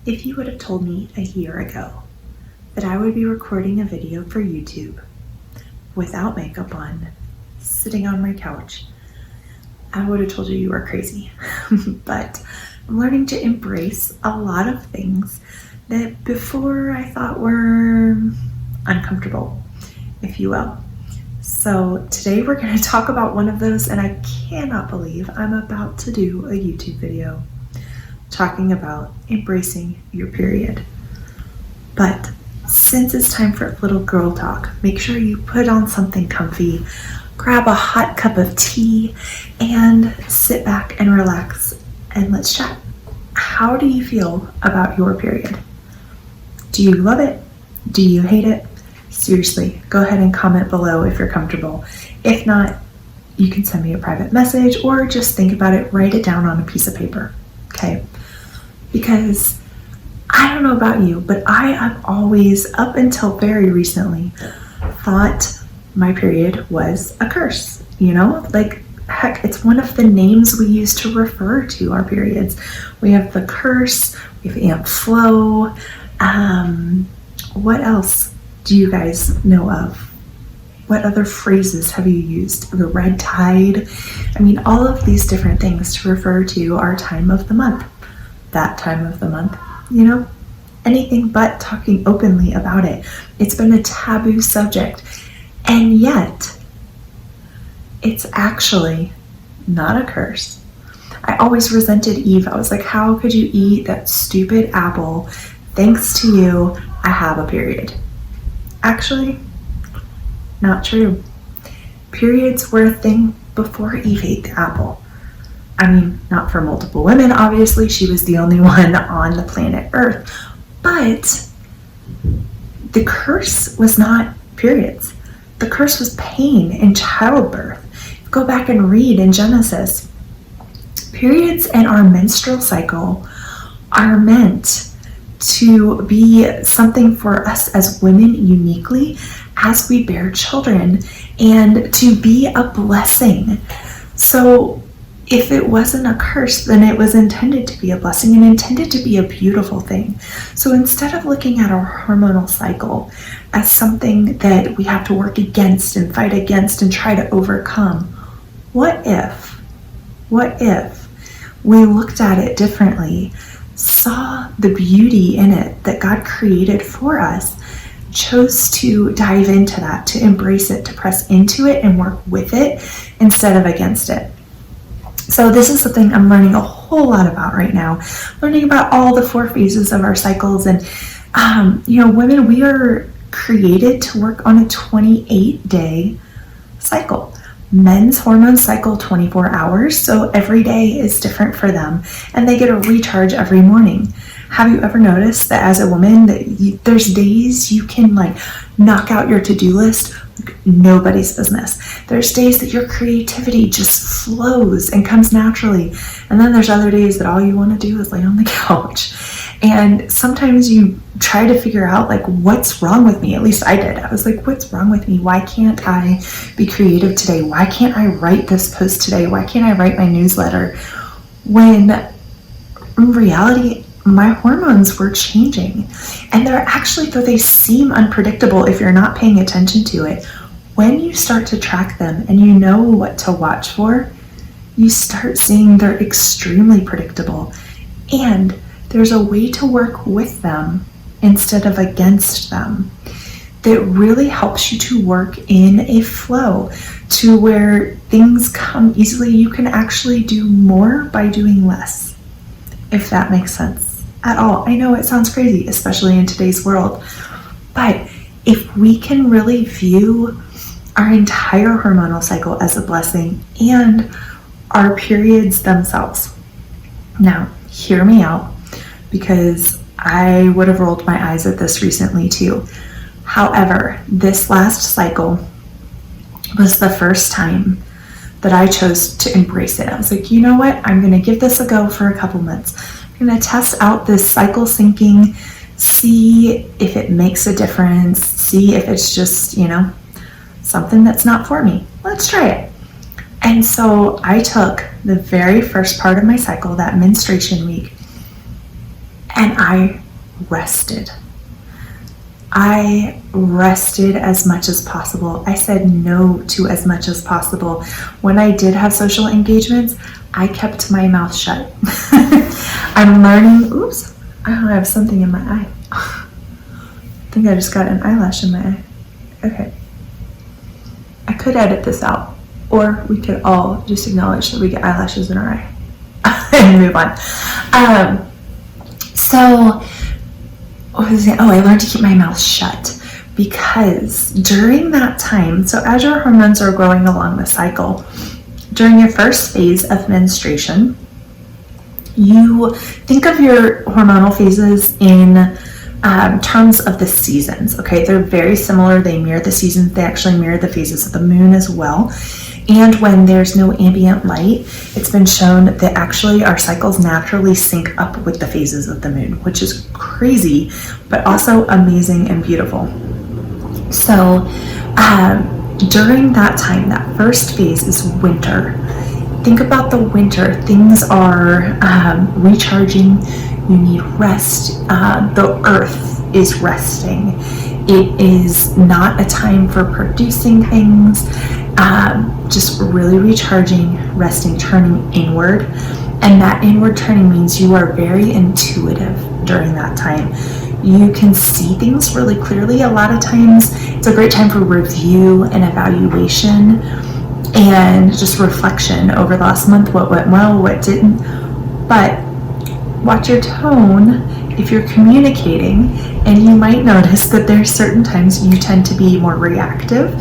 If you would have told me a year ago that I would be recording a video for YouTube without makeup on, sitting on my couch, I would have told you were crazy. But I'm learning to embrace a lot of things that before I thought were uncomfortable, if you will. So today we're going to talk about one of those, and I cannot believe I'm about to do a YouTube video talking about embracing your period. But since it's time for a little girl talk, make sure you put on something comfy, grab a hot cup of tea, and sit back and relax, and let's chat. How do you feel about your period? Do you love it? Do you hate it? Seriously, go ahead and comment below if you're comfortable. If not, you can send me a private message or just think about it, write it down on a piece of paper, okay? Because I don't know about you, but I have always, up until very recently, thought my period was a curse, Like, heck, it's one of the names we use to refer to our periods. We have the curse, we have Aunt Flo. What else do you guys know of? What other phrases have you used? The red tide. I mean, all of these different things to refer to our time of the month. That time of the month, anything but talking openly about it. It's been a taboo subject, and yet it's actually not a curse. I always resented Eve. I was like, how could you eat that stupid apple? Thanks to you, I have a period. Actually, not true. Periods were a thing before Eve ate the apple. I mean, not for multiple women, obviously. She was the only one on the planet Earth. But the curse was not periods. The curse was pain in childbirth. Go back and read in Genesis. Periods and our menstrual cycle are meant to be something for us as women uniquely as we bear children, and to be a blessing. So if it wasn't a curse, then it was intended to be a blessing and intended to be a beautiful thing. So instead of looking at our hormonal cycle as something that we have to work against and fight against and try to overcome, what if we looked at it differently, saw the beauty in it that God created for us, chose to dive into that, to embrace it, to press into it and work with it instead of against it. So this is something I'm learning a whole lot about right now, learning about all the 4 phases of our cycles. And, women, we are created to work on a 28-day cycle. Men's hormones cycle 24 hours, so every day is different for them, and they get a recharge every morning. Have you ever noticed that as a woman, that there's days you can knock out your to-do list like nobody's business? There's days that your creativity just flows and comes naturally, and then there's other days that all you want to do is lay on the couch. And sometimes you try to figure out what's wrong with me. At least I did. I was like, what's wrong with me? Why can't I be creative today? Why can't I write this post today? Why can't I write my newsletter? When in reality, my hormones were changing. And they're actually, though they seem unpredictable if you're not paying attention to it, when you start to track them and you know what to watch for, you start seeing they're extremely predictable. And there's a way to work with them instead of against them that really helps you to work in a flow to where things come easily. You can actually do more by doing less, if that makes sense at all. I know it sounds crazy, especially in today's world, but if we can really view our entire hormonal cycle as a blessing and our periods themselves. Now, hear me out, because I would have rolled my eyes at this recently too. However, this last cycle was the first time that I chose to embrace it. I was like, you know what? I'm going to give this a go for a couple months. I'm going to test out this cycle syncing, see if it makes a difference, see if it's just, something that's not for me. Let's try it. And so I took the very first part of my cycle, that menstruation week, and I rested. I rested as much as possible. I said no to as much as possible. When I did have social engagements, I kept my mouth shut. I'm learning, oops, I have something in my eye. I think I just got an eyelash in my eye. Okay. I could edit this out, or we could all just acknowledge that we get eyelashes in our eye and move on. I learned to keep my mouth shut, because during that time, so as your hormones are growing along the cycle, during your first phase of menstruation, you think of your hormonal phases in terms of the seasons. Okay, they're very similar. They mirror the seasons. They actually mirror the phases of the moon as well. And when there's no ambient light, it's been shown that actually our cycles naturally sync up with the phases of the moon, which is crazy, but also amazing and beautiful. So during that time, that first phase is winter. Think about the winter. Things are recharging. You need rest. The earth is resting. It is not a time for producing things. Just really recharging, resting, turning inward. And that inward turning means you are very intuitive during that time. You can see things really clearly. A lot of times it's a great time for review and evaluation and just reflection over the last month, what went well, what didn't. But watch your tone if you're communicating, and you might notice that there's certain times you tend to be more reactive,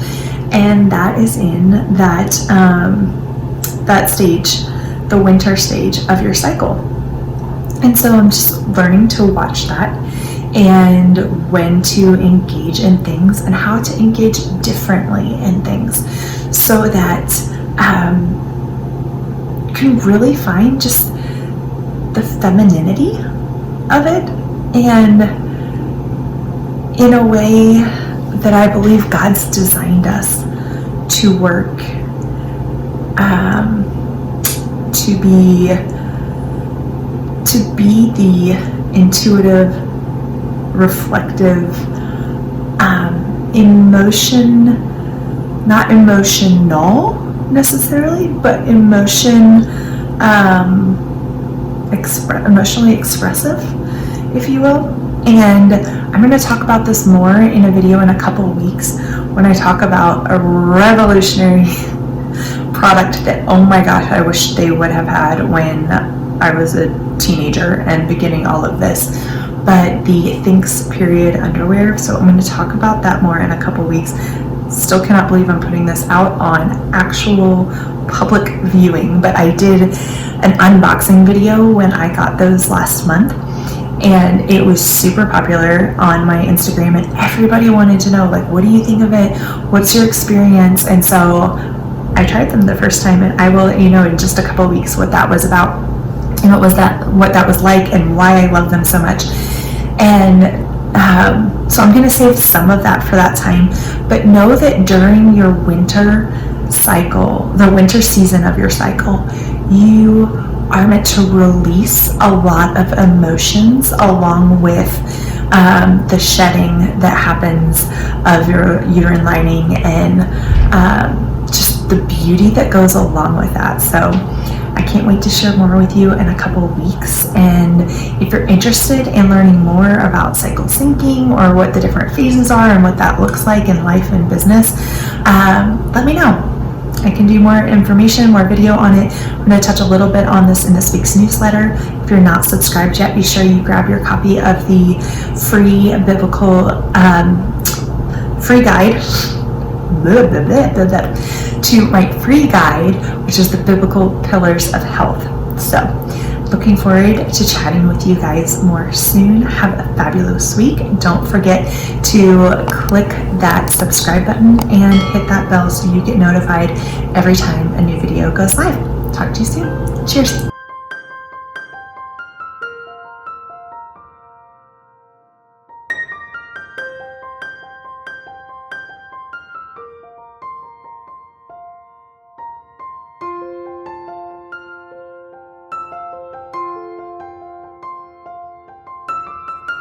and that is in that stage, the winter stage of your cycle. And so I'm just learning to watch that, and when to engage in things and how to engage differently in things, so that you can really find just the femininity of it, and in a way that I believe God's designed us to work, to be the intuitive, reflective, not emotional necessarily, but emotionally expressive, if you will. And I'm going to talk about this more in a video in a couple of weeks when I talk about a revolutionary product that, oh my gosh, I wish they would have had when I was a teenager and beginning all of this. But the Thinks period underwear. So I'm going to talk about that more in a couple of weeks. Still cannot believe I'm putting this out on actual public viewing, but I did an unboxing video when I got those last month, and it was super popular on my Instagram, and everybody wanted to know, like, what do you think of it? What's your experience? And so I tried them the first time, and I will, in just a couple of weeks what that was about, and what that was like, and why I love them so much. And so I'm going to save some of that for that time, but know that during your winter cycle, the winter season of your cycle, you are meant to release a lot of emotions along with the shedding that happens of your uterine lining, and just the beauty that goes along with that. So I can't wait to share more with you in a couple of weeks. And if you're interested in learning more about cycle syncing, or what the different phases are and what that looks like in life and business, let me know. I can do more information, more video on it. I'm going to touch a little bit on this in this week's newsletter. If you're not subscribed yet, be sure you grab your copy of the free biblical free guide to my free guide, which is the biblical pillars of health. So looking forward to chatting with you guys more soon. Have a fabulous week. Don't forget to click that subscribe button and hit that bell so you get notified every time a new video goes live. Talk to you soon. Cheers.